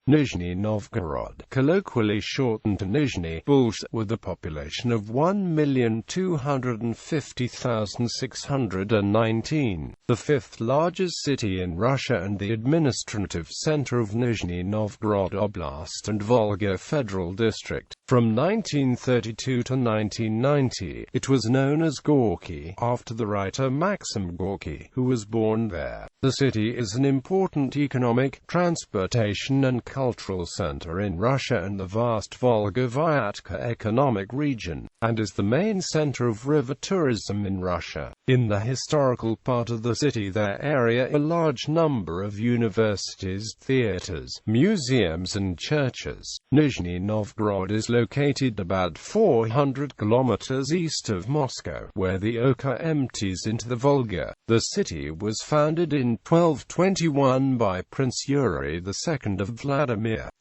Nizhny Novgorod, colloquially shortened to Nizhny, Bulsh, with a population of 1,250,619, the fifth largest city in Russia and the administrative center of Nizhny Novgorod Oblast and Volga Federal District. From 1932 to 1990, it was known as Gorky, after the writer Maxim Gorky, who was born there. The city is an important economic, transportation and cultural center in Russia and the vast Volga-Vyatka economic region, and is the main center of river tourism in Russia. In the historical part of the city there area a large number of universities, theaters, museums and churches. Nizhny Novgorod is located about 400 kilometers east of Moscow, where the Oka empties into the Volga. The city was founded in 1221 by Prince Yuri II of Vladimir.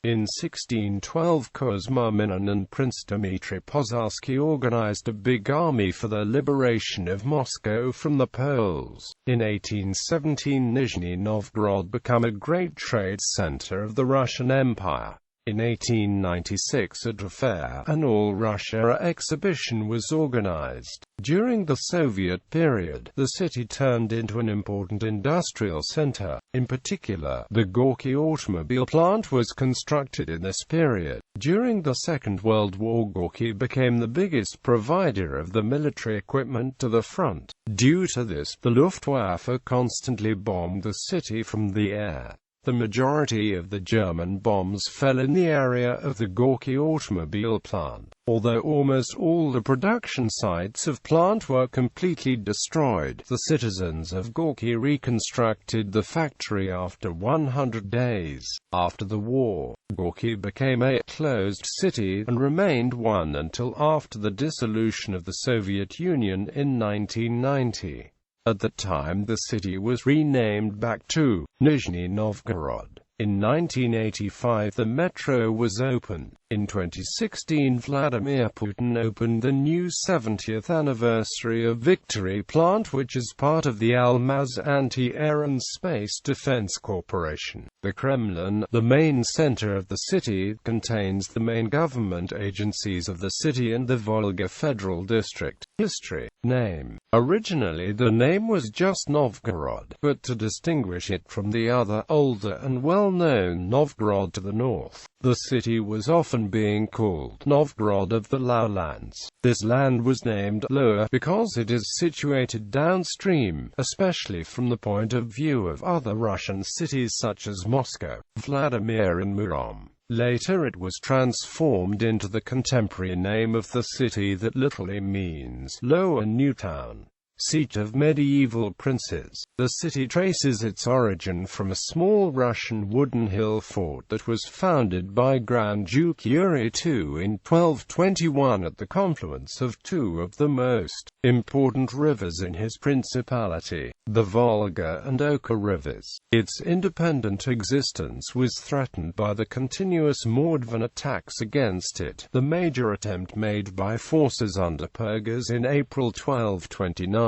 In 1612 Kuzma Minin and Prince Dmitry Pozharsky organized a big army for the liberation of Moscow from the Poles. In 1817 Nizhny Novgorod became a great trade center of the Russian Empire. In 1896 a fair, an All-Russia exhibition was organized. During the Soviet period, the city turned into an important industrial center. In particular, the Gorky automobile plant was constructed in this period. During the Second World War, Gorky became the biggest provider of the military equipment to the front. Due to this, the Luftwaffe constantly bombed the city from the air. The majority of the German bombs fell in the area of the Gorky automobile plant. Although almost all the production sites of plant were completely destroyed, the citizens of Gorky reconstructed the factory after 100 days. After the war, Gorky became a closed city and remained one until after the dissolution of the Soviet Union in 1990. At the time the city was renamed back to Nizhny Novgorod. In 1985 the metro was opened. In 2016 Vladimir Putin opened the new 70th anniversary of Victory plant, which is part of the Almaz Anti-Air and Space Defense Corporation. The Kremlin, the main center of the city, contains the main government agencies of the city and the Volga Federal District. History. Name. Originally the name was just Novgorod, but to distinguish it from the other, older and well-known Novgorod to the north, the city was often being called Novgorod of the Lowlands. This land was named Lower because it is situated downstream, especially from the point of view of other Russian cities such as Moscow, Vladimir and Murom. Later it was transformed into the contemporary name of the city that literally means Lower Newtown, seat of medieval princes. The city traces its origin from a small Russian wooden hill fort that was founded by Grand Duke Yuri II in 1221 at the confluence of two of the most important rivers in his principality, the Volga and Oka rivers. Its independent existence was threatened by the continuous Mordvin attacks against it, the major attempt made by forces under Pergas in April 1229.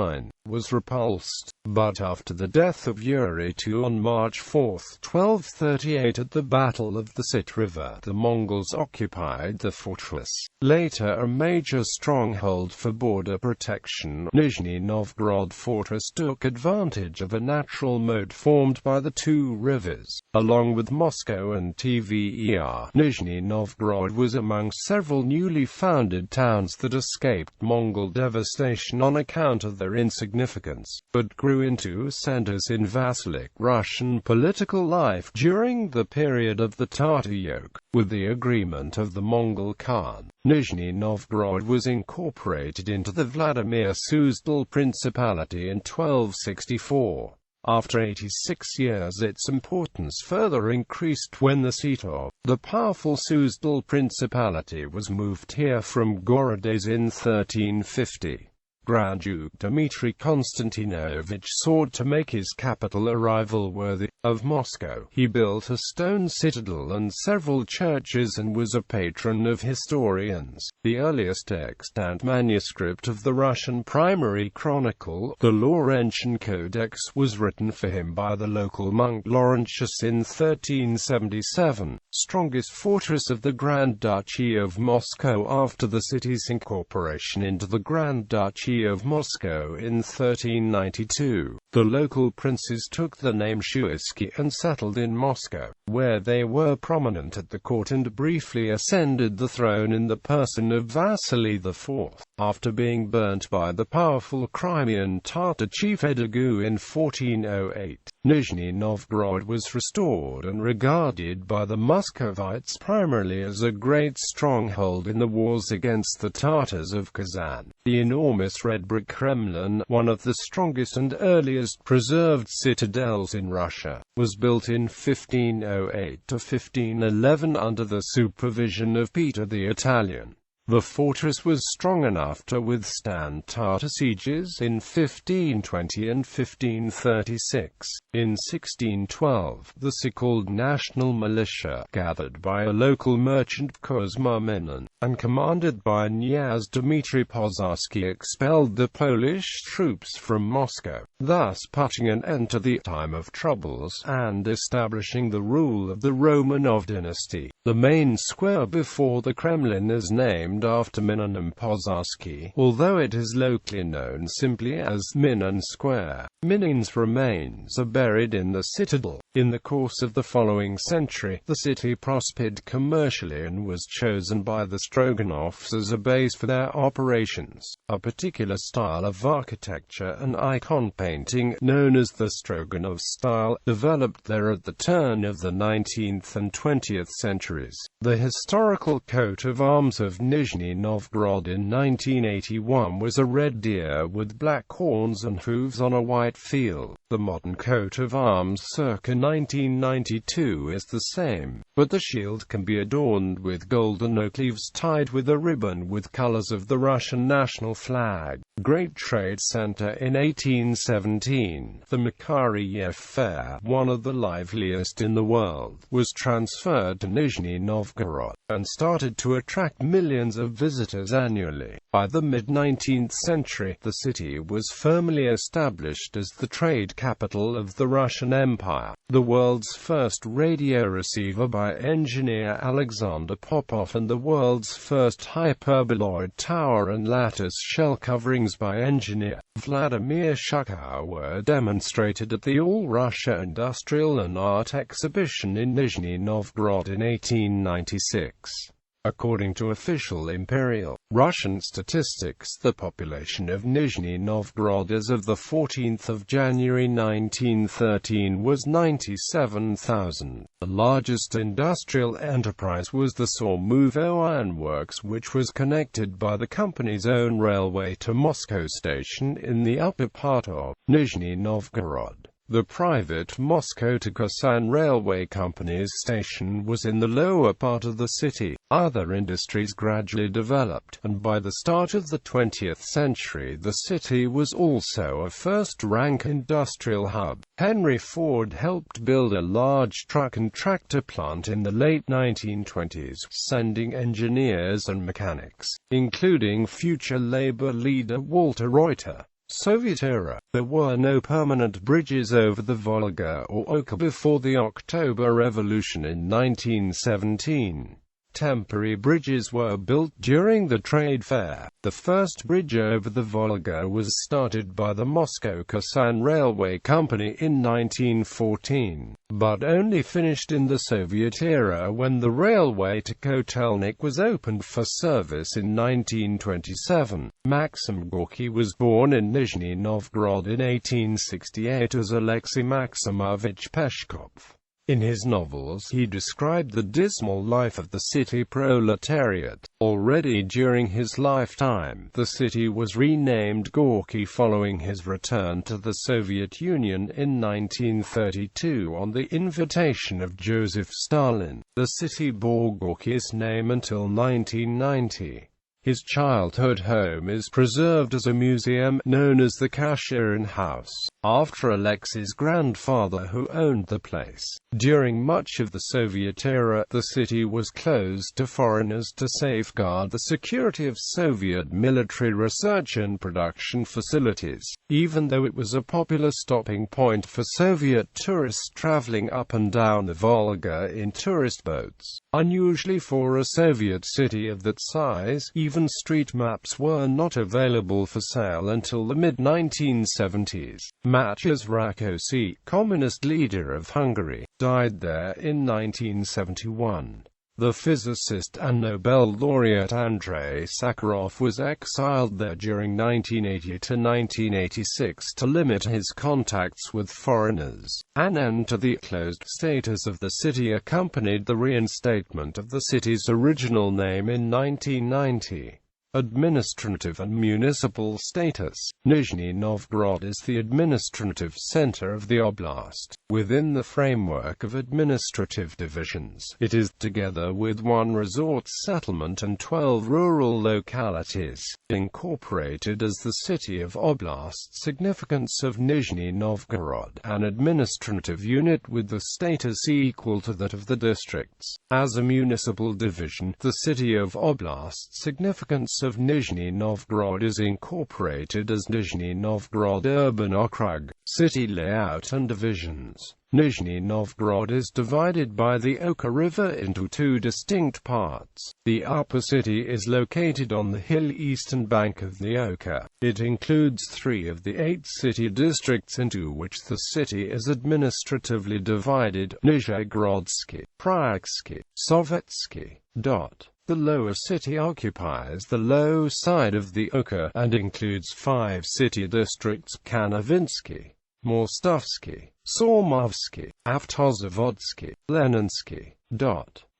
Was repulsed, but after the death of Yuri II on March 4, 1238 at the Battle of the Sit River, the Mongols occupied the fortress. Later a major stronghold for border protection, Nizhny Novgorod fortress took advantage of a natural moat formed by the two rivers. Along with Moscow and Tver, Nizhny Novgorod was among several newly founded towns that escaped Mongol devastation on account of their insignificance, but grew into centers in vassalic Russian political life during the period of the Tatar yoke. With the agreement of the Mongol Khan, Nizhny Novgorod was incorporated into the Vladimir Suzdal Principality in 1264. After 86 years its importance further increased when the seat of the powerful Suzdal Principality was moved here from Gorodets in 1350. Grand Duke Dmitry Konstantinovich sought to make his capital a rival worthy of Moscow. He built a stone citadel and several churches and was a patron of historians. The earliest extant manuscript of the Russian primary chronicle, the Laurentian Codex, was written for him by the local monk Laurentius in 1377. Strongest fortress of the Grand Duchy of Moscow after the city's incorporation into the Grand Duchy of Moscow in 1392. The local princes took the name Shuisky and settled in Moscow, where they were prominent at the court and briefly ascended the throne in the person of Vasily IV. After being burnt by the powerful Crimean Tatar chief Edigu in 1408, Nizhny Novgorod was restored and regarded by the Muscovites primarily as a great stronghold in the wars against the Tatars of Kazan. The enormous red brick Kremlin, one of the strongest and earliest preserved citadels in Russia, was built in 1508 to 1511 under the supervision of Peter the Italian. The fortress was strong enough to withstand Tatar sieges in 1520 and 1536. In 1612, the so-called national militia, gathered by a local merchant Kuzma Minin, and commanded by Knyaz Dmitry Pozharsky, expelled the Polish troops from Moscow, thus putting an end to the time of troubles and establishing the rule of the Romanov dynasty. The main square before the Kremlin is named after Minin and Pozharsky, although it is locally known simply as Minin Square. Minin's remains are buried in the citadel. In the course of the following century, the city prospered commercially and was chosen by the Stroganovs as a base for their operations. A particular style of architecture and icon painting, known as the Stroganov style, developed there at the turn of the 19th and 20th centuries. The historical coat of arms of Nizhny Novgorod in 1981 was a red deer with black horns and hooves on a white field. The modern coat of arms circa 1992 is the same, but the shield can be adorned with golden oak leaves tied with a ribbon with colors of the Russian national flag. Great Trade Center in 1817, the Makaryev Fair, one of the liveliest in the world, was transferred to Nizhny Novgorod, and started to attract millions of visitors annually. By the mid-19th century, the city was firmly established as the trade capital of the Russian Empire. The world's first radio receiver by engineer Alexander Popov and the world's first hyperboloid tower and lattice shell coverings by engineer Vladimir Shukov were demonstrated at the All-Russia Industrial and Art Exhibition in Nizhny Novgorod in 1896. According to official Imperial Russian statistics, the population of Nizhny Novgorod as of 14 January 1913 was 97,000. The largest industrial enterprise was the Sormuvo Ironworks, which was connected by the company's own railway to Moscow Station in the upper part of Nizhny Novgorod. The private Moscow to Kasan Railway Company's station was in the lower part of the city. Other industries gradually developed, and by the start of the 20th century the city was also a first-rank industrial hub. Henry Ford helped build a large truck and tractor plant in the late 1920s, sending engineers and mechanics, including future labor leader Walter Reuter. Soviet era. There were no permanent bridges over the Volga or Oka before the October Revolution in 1917. Temporary bridges were built during the trade fair. The first bridge over the Volga was started by the Moscow Kasan Railway Company in 1914, but only finished in the Soviet era when the railway to Kotelnik was opened for service in 1927. Maxim Gorky was born in Nizhny Novgorod in 1868 as Alexei Maximovich Peshkov. In his novels he described the dismal life of the city proletariat. Already during his lifetime, the city was renamed Gorky following his return to the Soviet Union in 1932 on the invitation of Joseph Stalin. The city bore Gorky's name until 1990. His childhood home is preserved as a museum, known as the Kashirin House, after Alexei's grandfather who owned the place. During much of the Soviet era, the city was closed to foreigners to safeguard the security of Soviet military research and production facilities, even though it was a popular stopping point for Soviet tourists traveling up and down the Volga in tourist boats. Unusually for a Soviet city of that size, even street maps were not available for sale until the mid-1970s. Matyas Rákosi, communist leader of Hungary, died there in 1971. The physicist and Nobel laureate Andrei Sakharov was exiled there during 1980 to 1986 to limit his contacts with foreigners. An end to the closed status of the city accompanied the reinstatement of the city's original name in 1990. Administrative and municipal status. Nizhny Novgorod is the administrative center of the oblast. Within the framework of administrative divisions, it is, together with one resort settlement and 12 rural localities, incorporated as the city of Oblast. Significance of Nizhny Novgorod, an administrative unit with the status equal to that of the districts. As a municipal division, the city of Oblast. Significance of Nizhny Novgorod is incorporated as Nizhny Novgorod Urban Okrug. City layout and divisions. Nizhny Novgorod is divided by the Oka River into two distinct parts. The upper city is located on the hill eastern bank of the Oka. It includes 3 of the 8 city districts into which the city is administratively divided: Nizhegorodsky, Pryaksky, Sovetsky. The lower city occupies the low side of the Oka and includes 5 city districts: Kanovinsky, Morstovsky, Sormovsky, Avtozavodski, Leninsky.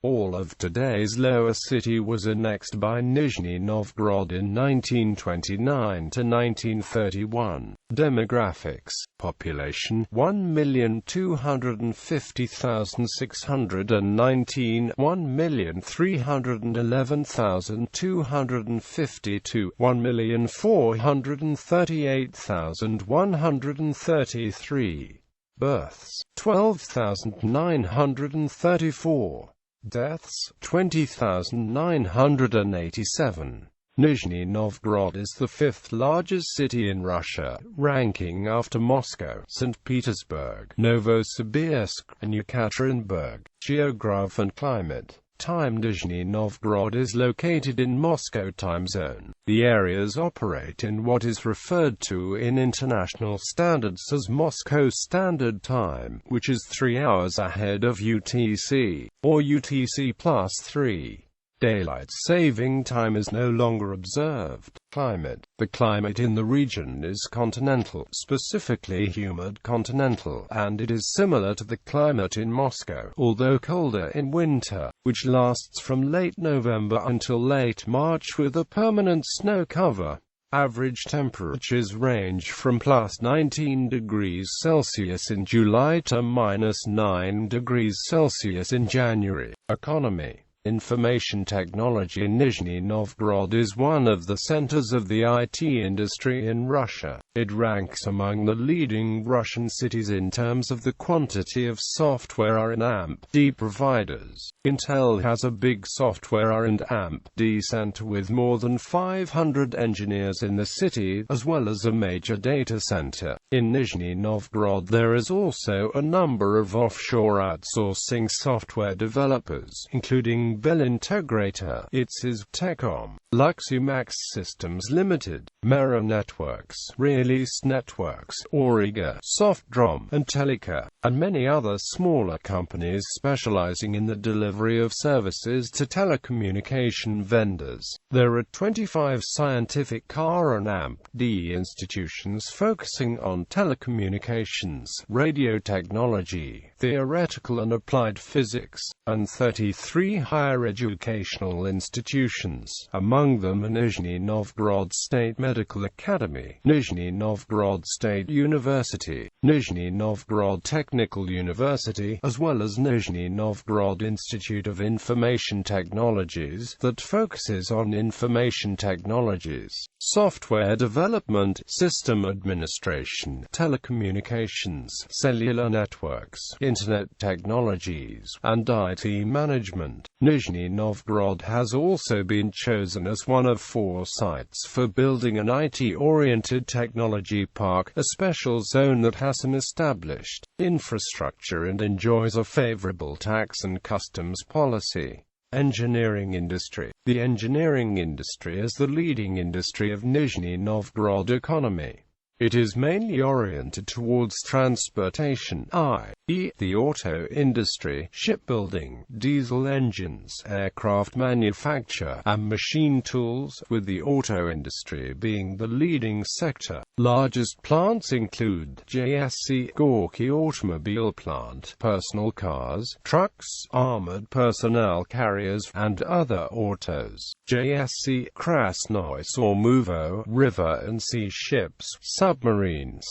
All of today's lower city was annexed by Nizhny Novgorod in 1929 to 1931. Demographics. Population 1,250,619, 1,311,252, 1,438,133. Births 12,934. Deaths 20,987. Nizhny Novgorod is the 5th largest city in Russia, ranking after Moscow, St. Petersburg, Novosibirsk, and Yekaterinburg. Geography and climate. Time. Nizhny Novgorod is located in Moscow time zone. The areas operate in what is referred to in international standards as Moscow Standard Time, which is 3 hours ahead of UTC, or UTC plus 3. Daylight saving time is no longer observed. Climate. The climate in the region is continental, specifically humid continental, and it is similar to the climate in Moscow, although colder in winter, which lasts from late November until late March with a permanent snow cover. Average temperatures range from plus 19 degrees Celsius in July to minus 9 degrees Celsius in January. Economy. Information technology. Nizhny Novgorod is one of the centers of the IT industry in Russia. It ranks among the leading Russian cities in terms of the quantity of software and AMP-D providers. Intel has a big software and AMP-D center with more than 500 engineers in the city, as well as a major data center. In Nizhny Novgorod there is also a number of offshore outsourcing software developers, including Bell Integrator, Itsiz Techcom, Luxumax Systems Limited, Mera Networks, Realist Networks, Origa, Softdrom, and Telika, and many other smaller companies specializing in the delivery of services to telecommunication vendors. There are 25 scientific car and AMP-D institutions focusing on telecommunications, radio technology, theoretical and applied physics, and 33 higher educational institutions, among them a Nizhny Novgorod State Medical Academy, Nizhny Novgorod State University, Nizhny Novgorod Technical University, as well as Nizhny Novgorod Institute of Information Technologies, that focuses on information technologies, software development, system administration, telecommunications, cellular networks, internet technologies, and IT management. Nizhny Novgorod has also been chosen as one of 4 sites for building an IT-oriented technology park, a special zone that has an established infrastructure and enjoys a favorable tax and customs policy. Engineering industry. The engineering industry is the leading industry of Nizhny Novgorod economy. It is mainly oriented towards transportation, i.e., the auto industry, shipbuilding, diesel engines, aircraft manufacture, and machine tools, with the auto industry being the leading sector. Largest plants include Maxim Gorky automobile plant, personal cars, trucks, armored personnel carriers, and other autos. Maxim Krasnoy Sormovo, river and sea ships, submarines.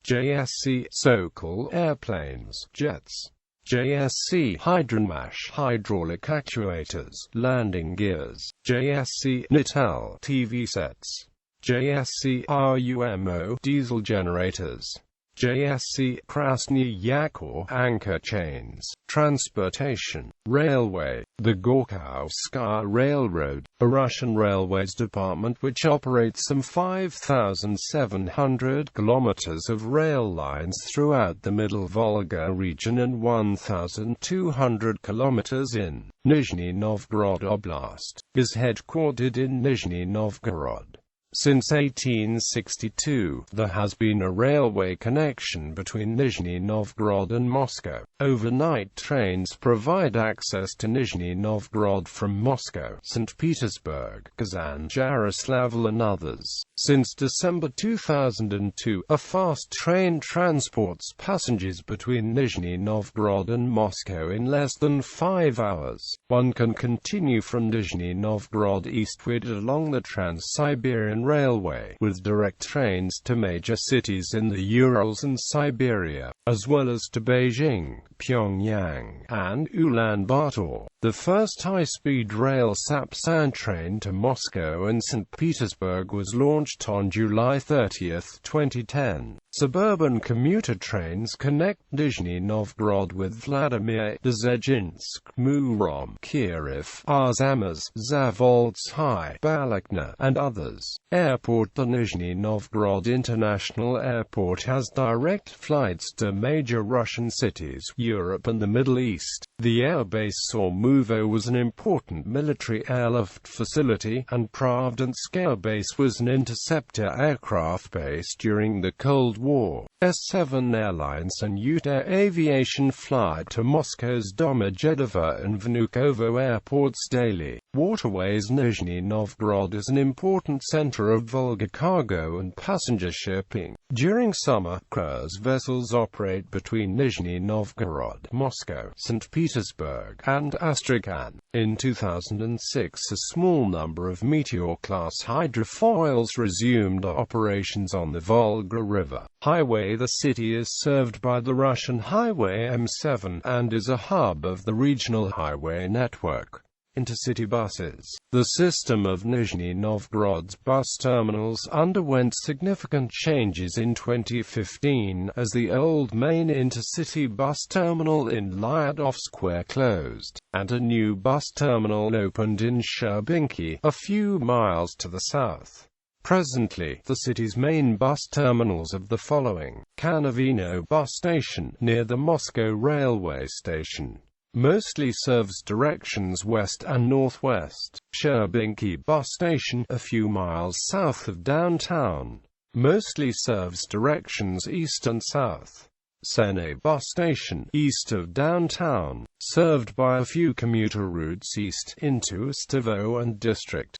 Maxim Sokol, airplanes, jets. Maxim Hydromash, hydraulic actuators, landing gears. Maxim Nitel, TV sets. Maxim RUMO, diesel generators. Maxim Krasny Yakor, anchor chains. Transportation. Railway. The Gorkhovskaya Railroad, a Russian railways department which operates some 5,700 kilometers of rail lines throughout the Middle Volga region and 1,200 kilometers in Nizhny Novgorod Oblast, is headquartered in Nizhny Novgorod. Since 1862, there has been a railway connection between Nizhny Novgorod and Moscow. Overnight trains provide access to Nizhny Novgorod from Moscow, St. Petersburg, Kazan, Yaroslavl and others. Since December 2002, a fast train transports passengers between Nizhny Novgorod and Moscow in less than 5 hours. One can continue from Nizhny Novgorod eastward along the Trans-Siberian Railway, with direct trains to major cities in the Urals and Siberia, as well as to Beijing, Pyongyang, and Ulaanbaatar. The first high-speed rail Sapsan train to Moscow and St. Petersburg was launched on July 30, 2010. Suburban commuter trains connect Nizhny Novgorod with Vladimir, Dzhezhinsk, Murom, Kiev, Arzamas, Zavoltsy, Balakna, and others. Airport. The Nizhny Novgorod International Airport has direct flights to major Russian cities, Europe and the Middle East. The airbase Sormovo was an important military airlift facility, and Pravdansk Airbase was an interceptor aircraft base during the Cold War. S-7 Airlines and Uta Aviation fly to Moscow's Domodedovo and Vnukovo airports daily. Waterways. Nizhny Novgorod is an important center of Volga cargo and passenger shipping. During summer, cruise vessels operate between Nizhny Novgorod, Moscow, St. Petersburg, and Astrakhan. In 2006, a small number of Meteor-class hydrofoils resumed operations on the Volga River highway. The city is served by the Russian Highway M7, and is a hub of the regional highway network. Intercity buses. The system of Nizhny Novgorod's bus terminals underwent significant changes in 2015, as the old main intercity bus terminal in Lyadov Square closed, and a new bus terminal opened in Sherbinki, a few miles to the south. Presently, the city's main bus terminals are the following: Kanovino bus station, near the Moscow railway station, mostly serves directions west and northwest. Sherbinki bus station, a few miles south of downtown, mostly serves directions east and south. Sene bus station, east of downtown, served by a few commuter routes east, into Ustovo and District.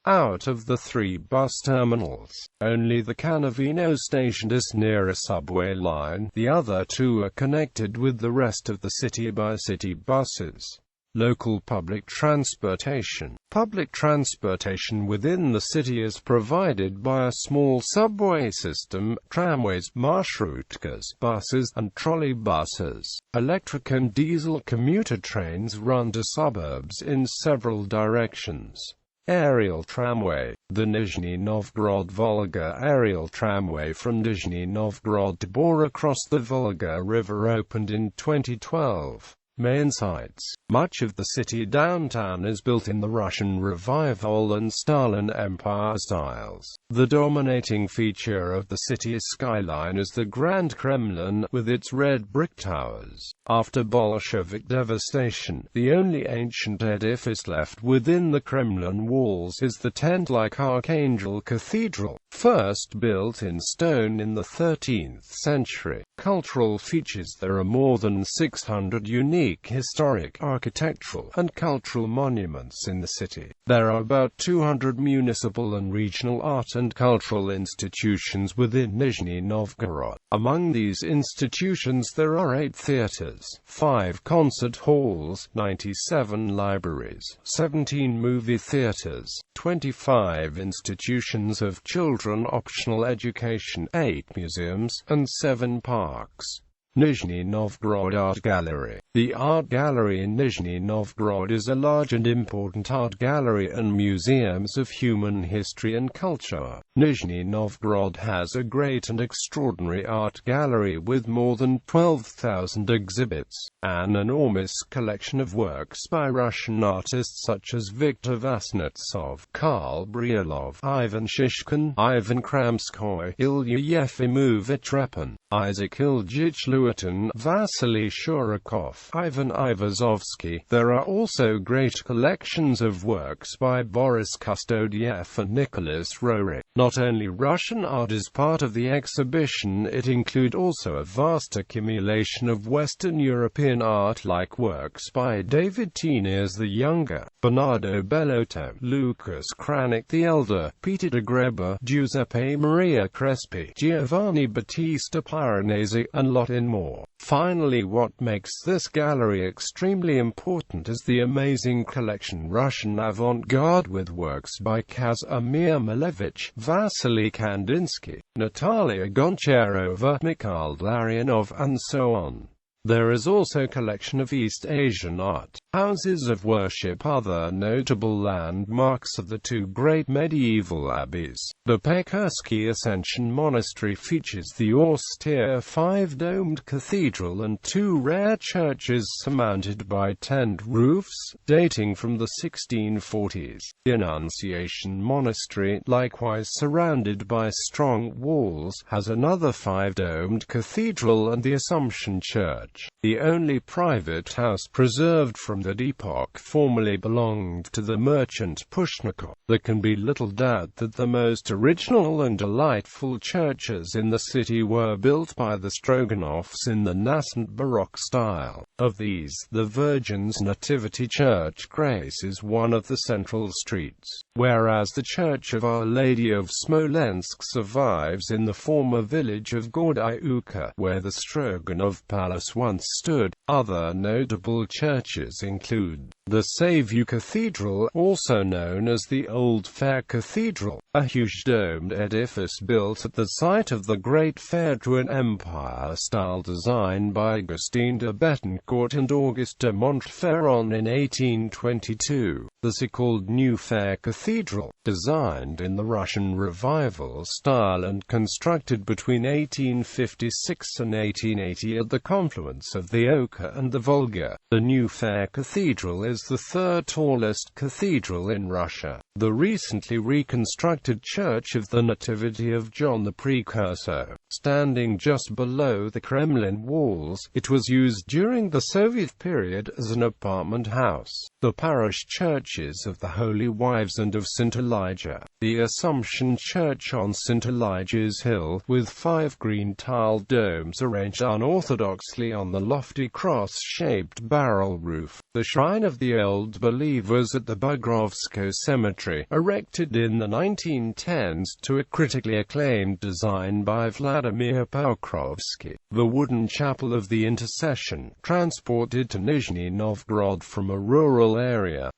Out of the three bus terminals, only the Kanovino station is near a subway line, the other two are connected with the rest of the city by city buses. Local public transportation. Public transportation within the city is provided by a small subway system, tramways, marshrutkas, buses, and trolleybuses. Electric and diesel commuter trains run to suburbs in several directions. Aerial tramway. The Nizhny Novgorod Volga aerial tramway from Nizhny Novgorod to Bor across the Volga River opened in 2012. Main sites. Much of the city downtown is built in the Russian Revival and Stalin Empire styles. The dominating feature of the city's skyline is the Grand Kremlin, with its red brick towers. After Bolshevik devastation, the only ancient edifice left within the Kremlin walls is the tent-like Archangel Cathedral, first built in stone in the 13th century. Cultural features. There are more than 600 unique historic, architectural, and cultural monuments in the city. There are about 200 municipal and regional art and cultural institutions within Nizhny Novgorod. Among these institutions there are 8 theaters, 5 concert halls, 97 libraries, 17 movie theaters, 25 institutions of children optional education, 8 museums, and 7 parks. Nizhny Novgorod Art Gallery. The art gallery in Nizhny Novgorod is a large and important art gallery and museums of human history and culture. Nizhny Novgorod has a great and extraordinary art gallery with more than 12,000 exhibits, an enormous collection of works by Russian artists such as Viktor Vasnetsov, Karl Bryalov, Ivan Shishkin, Ivan Kramskoy, Ilya Yefimovich Repin, Isaac Ilyich Lewitin, Vasily Shurikov, Ivan Ivazovsky. There are also great collections of works by Boris Kustodiev and Nicholas Roerich. Not only Russian art is part of the exhibition, it includes also a vast accumulation of Western European art like works by David Teniers the Younger, Bernardo Bellotto, Lucas Cranach the Elder, Peter de Grebe, Giuseppe Maria Crespi, Giovanni Battista Piranesi, and lot in more. Finally, what makes this gallery extremely important is the amazing collection Russian avant-garde with works by Kazimir Malevich, Vasily Kandinsky, Natalia Goncharova, Mikhail Larionov, and so on. There is also a collection of East Asian art, houses of worship. Other notable landmarks are the 2 great medieval abbeys. The Pekersky Ascension Monastery features the austere 5-domed cathedral and 2 rare churches surmounted by tent roofs, dating from the 1640s. The Annunciation Monastery, likewise surrounded by strong walls, has another 5-domed cathedral and the Assumption Church. The only private house preserved from that epoch formerly belonged to the merchant Pushnikov. There can be little doubt that the most original and delightful churches in the city were built by the Stroganovs in the nascent Baroque style. Of these, the Virgin's Nativity Church Grace is one of the central streets, whereas the Church of Our Lady of Smolensk survives in the former village of Gordyuka, where the Stroganov Palace once stood. Other notable churches include the Saviour Cathedral, also known as the Old Fair Cathedral, a huge domed edifice built at the site of the Great Fair to an empire-style design by Augustin de Betancourt and Auguste de Montferrand in 1822. The so-called New Fair Cathedral, designed in the Russian Revival style and constructed between 1856 and 1880 at the confluence of the Oka and the Volga. The New Fair Cathedral is the 3rd tallest cathedral in Russia. The recently reconstructed Church of the Nativity of John the Precursor, standing just below the Kremlin walls, it was used during the Soviet period as an apartment house. The parish churches of the Holy Wives and of St. Elijah, the Assumption Church on St. Elijah's Hill, with 5 green tiled domes arranged unorthodoxly on the lofty cross-shaped barrel roof, The shrine of the Old Believers at the Bugrovsko Cemetery, erected in the 1910s to a critically acclaimed design by Vladimir Pokrovsky. The wooden chapel of the Intercession, transported to Nizhny Novgorod from a rural area.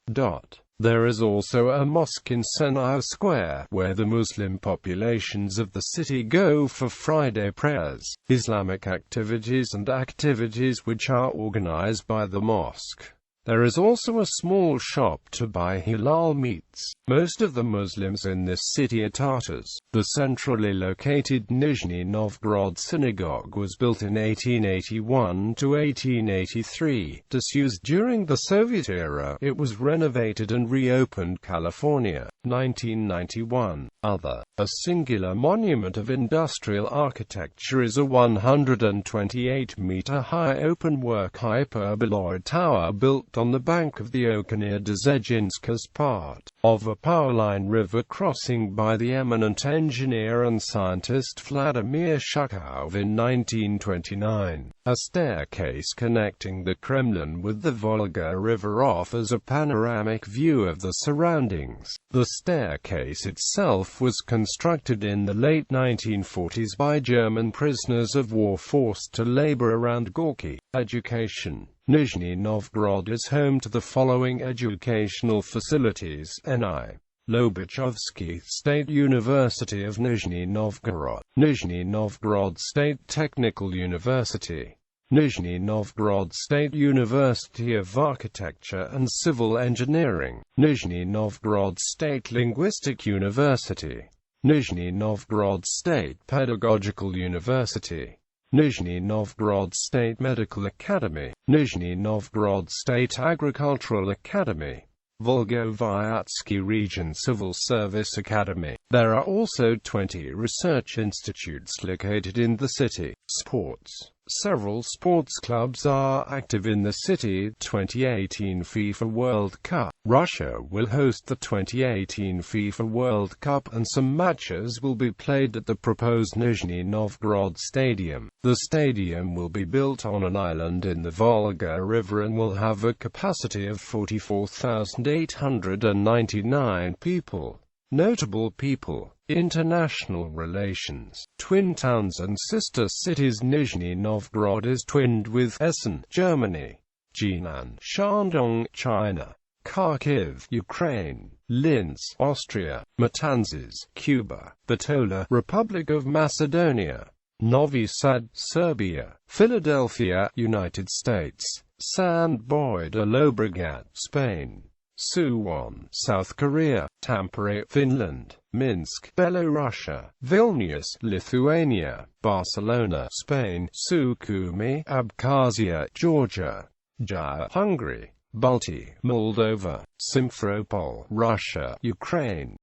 There is also a mosque in Senaya Square, where the Muslim populations of the city go for Friday prayers, Islamic activities and activities which are organized by the mosque. There is also a small shop to buy halal meats. Most of the Muslims in this city are Tatars. The centrally located Nizhny Novgorod synagogue was built in 1881 to 1883. Disused during the Soviet era, it was renovated and reopened. California, 1991. A singular monument of industrial architecture is a 128-meter-high open-work hyperboloid tower built on the bank of the Oka near Dzhezhinsk as part of a powerline river crossing by the eminent engineer and scientist Vladimir Shukov in 1929. A staircase connecting the Kremlin with the Volga River offers a panoramic view of the surroundings. The staircase itself was constructed in the late 1940s by German prisoners of war forced to labor around Gorky. Education. Nizhny Novgorod is home to the following educational facilities: N.I. Lobachevsky State University of Nizhny Novgorod, Nizhny Novgorod State Technical University, Nizhny Novgorod State University of Architecture and Civil Engineering, Nizhny Novgorod State Linguistic University, Nizhny Novgorod State Pedagogical University, Nizhny Novgorod State Medical Academy, Nizhny Novgorod State Agricultural Academy, Volga-Vyatsky Region Civil Service Academy. There are also 20 research institutes located in the city. Sports. Several sports clubs are active in the city. 2018 FIFA World Cup. Russia will host the 2018 FIFA World Cup and some matches will be played at the proposed Nizhny Novgorod Stadium. The stadium will be built on an island in the Volga River and will have a capacity of 44,899 people. Notable people. International relations. Twin towns and sister cities. Nizhny Novgorod is twinned with Essen, Germany; Jinan, Shandong, China; Kharkiv, Ukraine; Linz, Austria; Matanzas, Cuba; Bitola, Republic of Macedonia; Novi Sad, Serbia; Philadelphia, United States; St. Boyda Llobregat, Spain; Suwon, South Korea; Tampere, Finland; Minsk, Belarus; Vilnius, Lithuania; Barcelona, Spain; Sukhumi, Abkhazia, Georgia; Jaya, Hungary; Balti, Moldova; Simferopol, Russia; Ukraine;